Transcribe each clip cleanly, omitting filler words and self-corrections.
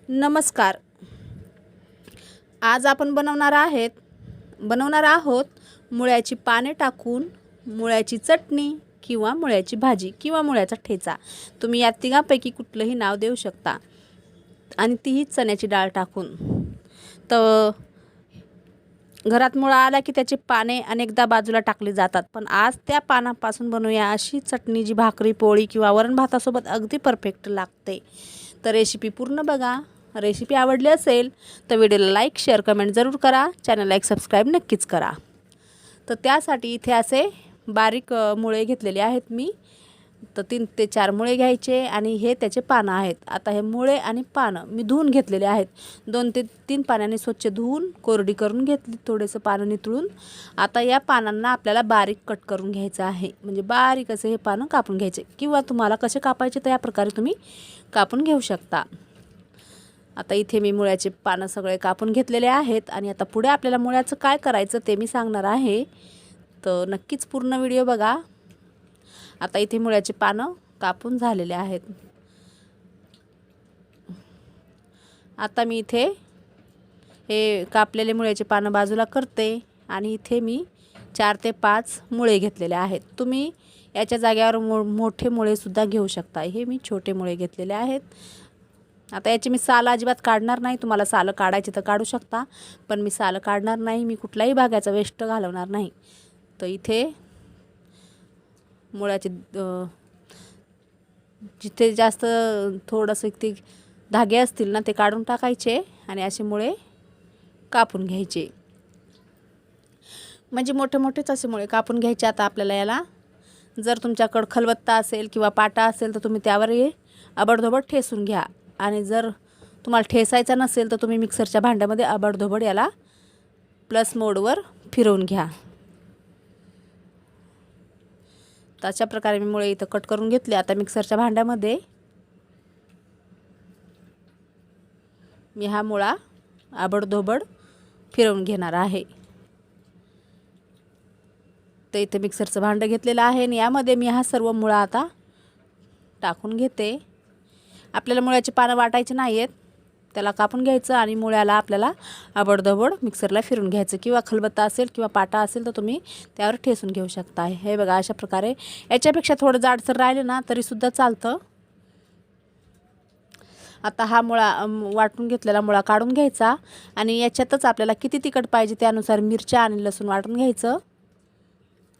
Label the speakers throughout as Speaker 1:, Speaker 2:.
Speaker 1: नमस्कार. आज आपण बनवणार आहोत मुळ्याची पाने टाकून मुळ्याची चटणी किंवा मुळ्याची भाजी किंवा मुळ्याचा ठेचा. तुम्ही या तिघांपैकी कुठलंही नाव देऊ शकता आणि तीही चण्याची डाळ टाकून. तर घरात मुळा आला की त्याची पाने अनेकदा बाजूला टाकली जातात, पण आज त्या पानापासून बनवूया अशी चटणी जी भाकरी पोळी किंवा वरण भातासोबत अगदी परफेक्ट लागते. तर रेसिपी पूर्ण बघा. रेसिपी आवडली असेल तर व्हिडिओला लाईक शेअर कमेंट जरूर करा. चॅनलला एक सबस्क्राईब नक्कीच करा. तर त्यासाठी इथे असे बारीक मुळे घेतलेले आहेत मी. तर 3 ते 4 मुळे घ्यायचे आणि हे त्याचे पानं आहेत. आता हे मुळे आणि पानं मी धुवून घेतलेले आहेत. 2 ते 3 पाण्याने स्वच्छ धुवून कोरडी करून घेतली, थोडेसं पानं निथळून. आता या पानांना आपल्याला बारीक कट करून घ्यायचं आहे. म्हणजे बारीक असे हे पानं कापून घ्यायचे किंवा तुम्हाला कसे कापायचे तर या प्रकारे तुम्ही कापून घेऊ शकता. आता इथे मी मुळ्याचे पानं सगळे कापून घेतलेले आहेत आणि आता पुढे आपल्याला मुळ्याचं काय करायचं ते मी सांगणार आहे. तर नक्कीच पूर्ण व्हिडिओ बघा. आता इथे मुळ्याचे पानं कापून झालेले आहेत. आता मी इथे हे कापलेले मुळ्याचे पानं बाजूला करते आणि इथे मी 4 ते 5 मुळे घेतलेले आहेत. तुम्ही याच्या जागेवर मोठे मुळेसुद्धा घेऊ शकता. हे मी छोटे मुळे घेतलेले आहेत. आता याची मी साल अजिबात काढणार नाही. तुम्हाला सालं काढायची तर काढू शकता, पण मी सालं काढणार नाही. मी कुठलाही भागाचा वेस्ट घालवणार नाही. तर इथे मुळ्याचे जिथे जास्त थोडंसं ते धागे असतील ना ते काढून टाकायचे आणि असे मुळे कापून घ्यायचे. म्हणजे मोठे मोठेच असे मुळे कापून घ्यायचे. आता आपल्याला याला जर तुमच्याकडं खलबत्ता असेल किंवा पाटा असेल तर तुम्ही त्यावर हे आबडधोबड ठेसून घ्या. आणि जर तुम्हाला ठेसायचा नसेल तर तुम्ही मिक्सरच्या भांड्यामध्ये आबडधोबड याला प्लस मोडवर फिरवून घ्या. तर अशा प्रकारे मी मुळे इथं कट करून घेतले. आता मिक्सरच्या भांड्यामध्ये मी हा मुळा आबडधोबड फिरवून घेणार आहे. तर इथे मिक्सरचं भांडं घेतलेलं आहे आणि यामध्ये मी हा सर्व मुळा आता टाकून घेते. आपल्याला मुळ्याची पानं वाटायची नाही आहेत, त्याला कापून घ्यायचं आणि मुळ्याला आपल्याला आबडधोबड मिक्सरला फिरून घ्यायचं किंवा खलबत्ता असेल किंवा पाटा असेल तर तुम्ही त्यावर ठेसून घेऊ शकता. हे बघा अशा प्रकारे. याच्यापेक्षा थोडं जाडसर राहिलं ना तरीसुद्धा चालतं. आता हा मुळा वाटून घेतलेला मुळा काढून घ्यायचा आणि याच्यातच आपल्याला किती तिखट पाहिजे त्यानुसार मिरच्या आणि लसूण वाटून घ्यायचं.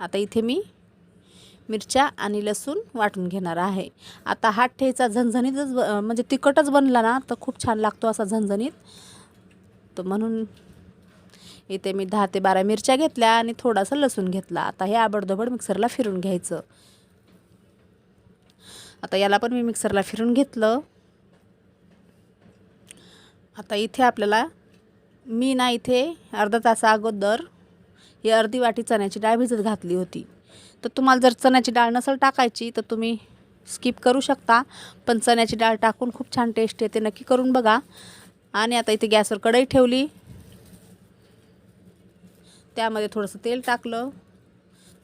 Speaker 1: आता इथे मी मिरच्या आणि लसूण वाटून घेणार आहे. आता हा ठेचा झणझणीतच म्हणजे तिखटच बनला ना तर खूप छान लागतो असा झणझणीत. तर म्हणून इथे मी 10 ते 12 मिरच्या घेतल्या आणि थोडासा लसूण घेतला. आता हे आबडधोबड मिक्सरला फिरून घ्यायचं. आता याला पण मी मिक्सरला फिरून घेतलं. आता इथे आपल्याला मी ना इथे अर्धा तासा अगोदर ही अर्धी वाटी चण्याची डाळ भिजत घातली होती. तर तुम्हाला जर चण्याची डाळ नसेल टाकायची तर तुम्ही स्किप करू शकता, पण चण्याची डाळ टाकून खूप छान टेस्ट येते. नक्की करून बघा. आणि आता इथे गॅसवर कढई ठेवली, त्यामध्ये थोडंसं तेल टाकलं,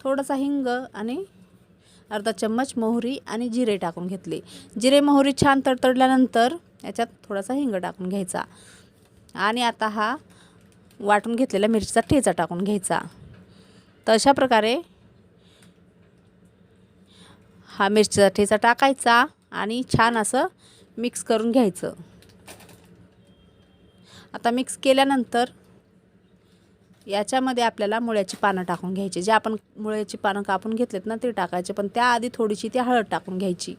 Speaker 1: थोडासा हिंग आणि अर्धा चम्मच मोहरी आणि जिरे टाकून घेतले. जिरे मोहरी छान तडतडल्यानंतर याच्यात थोडासा हिंग टाकून घ्यायचा आणि आता हा वाटून घेतलेला मिरचीचा ठेचा टाकून घ्यायचा. तर अशा प्रकारे हा मिरचीचा ठेचा टाकायचा आणि छान असं मिक्स करून घ्यायचं. आता मिक्स केल्यानंतर याच्यामध्ये आपल्याला मुळ्याची पानं टाकून घ्यायची. जे आपण मुळ्याची पानं कापून घेतलेत ना ते टाकायचे, पण त्याआधी थोडीशी ती हळद टाकून घ्यायची.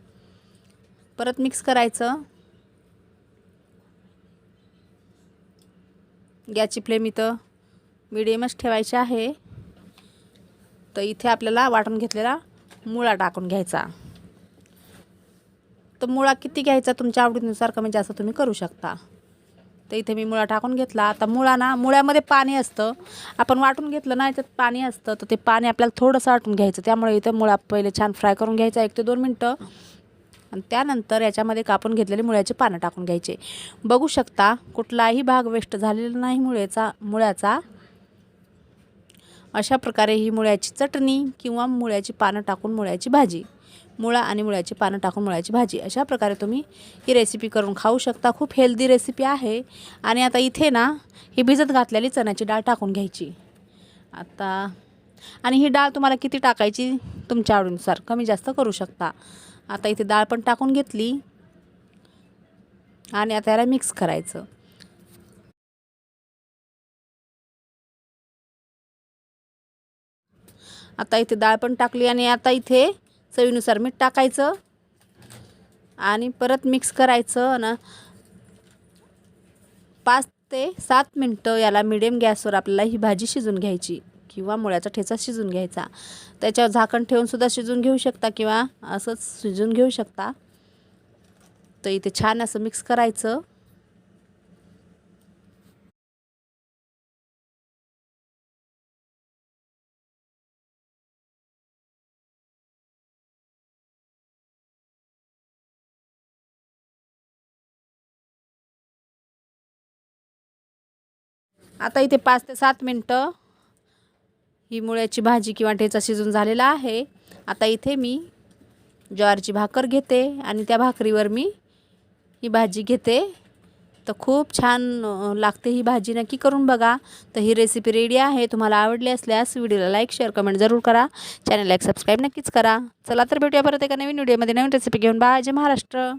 Speaker 1: परत मिक्स करायचं. गॅसची फ्लेम इथं मिडियमच ठेवायची आहे. तर इथे आपल्याला वाटून घेतलेला मुळा टाकून घ्यायचा. तर मुळा किती घ्यायचा तुमच्या आवडीनुसार कमी जास्त तुम्ही करू शकता. तर इथे मी मुळा टाकून घेतला. आता मुळ्यामध्ये पाणी असतं. आपण वाटून घेतलं ना याच्यात पाणी असतं, तर ते पाणी आपल्याला थोडंसं आटून घ्यायचं. त्यामुळे इथं मुळा पहिले छान फ्राय करून घ्यायचा 1 ते 2 मिनटं आणि त्यानंतर याच्यामध्ये कापून घेतलेले मुळ्याचे पानं टाकून घ्यायचे. बघू शकता कुठलाही भाग वेस्ट झालेला नाही मुळ्याचा. अशा प्रकारे ही मुळ्याची चटणी किंवा मुळ्याची पानं टाकून मुळ्याची भाजी मुळा आणि मुळ्याची पानं टाकून मुळ्याची भाजी. अशा प्रकारे तुम्ही ही रेसिपी करून खाऊ शकता. खूप हेल्दी रेसिपी आहे. आणि आता इथे ना ही भिजत घातलेली चण्याची डाळ टाकून घ्यायची. आता आणि ही डाळ तुम्हाला किती टाकायची तुमच्या आवडीनुसार कमी जास्त करू शकता. आता इथे डाळ पण टाकून घेतली आणि आता याला मिक्स करायचं. आता इथे डाळ पण टाकली आणि आता इथे चवीनुसार मीठ टाकायचं आणि परत मिक्स करायचं ना 5 ते 7 मिनटं याला मीडियम गॅसवर आपल्याला ही भाजी शिजून घ्यायची किंवा मुळ्याचा ठेचा शिजून घ्यायचा. त्याच्यावर झाकण ठेवून सुद्धा शिजून घेऊ शकता किंवा असंच शिजून घेऊ शकता. तर इथे छान असं मिक्स करायचं. आता इथे 5 ते 7 मिनटं ही मुळ्याची भाजी किंवा ठेचा शिजून झालेला आहे. आता इथे मी ज्वारीची भाकर घेते आणि त्या भाकरीवर मी ही भाजी घेते. तर खूप छान लागते ही भाजी. नक्की करून बघा. तर ही रेसिपी रेडी आहे. तुम्हाला आवडली असल्यास व्हिडिओला लाईक शेअर कमेंट जरूर करा. चॅनलला एक सबस्क्राईब नक्कीच करा. चला तर भेटूया परत एका नवीन व्हिडिओमध्ये नवीन रेसिपी घेऊन. बाय. जय महाराष्ट्र.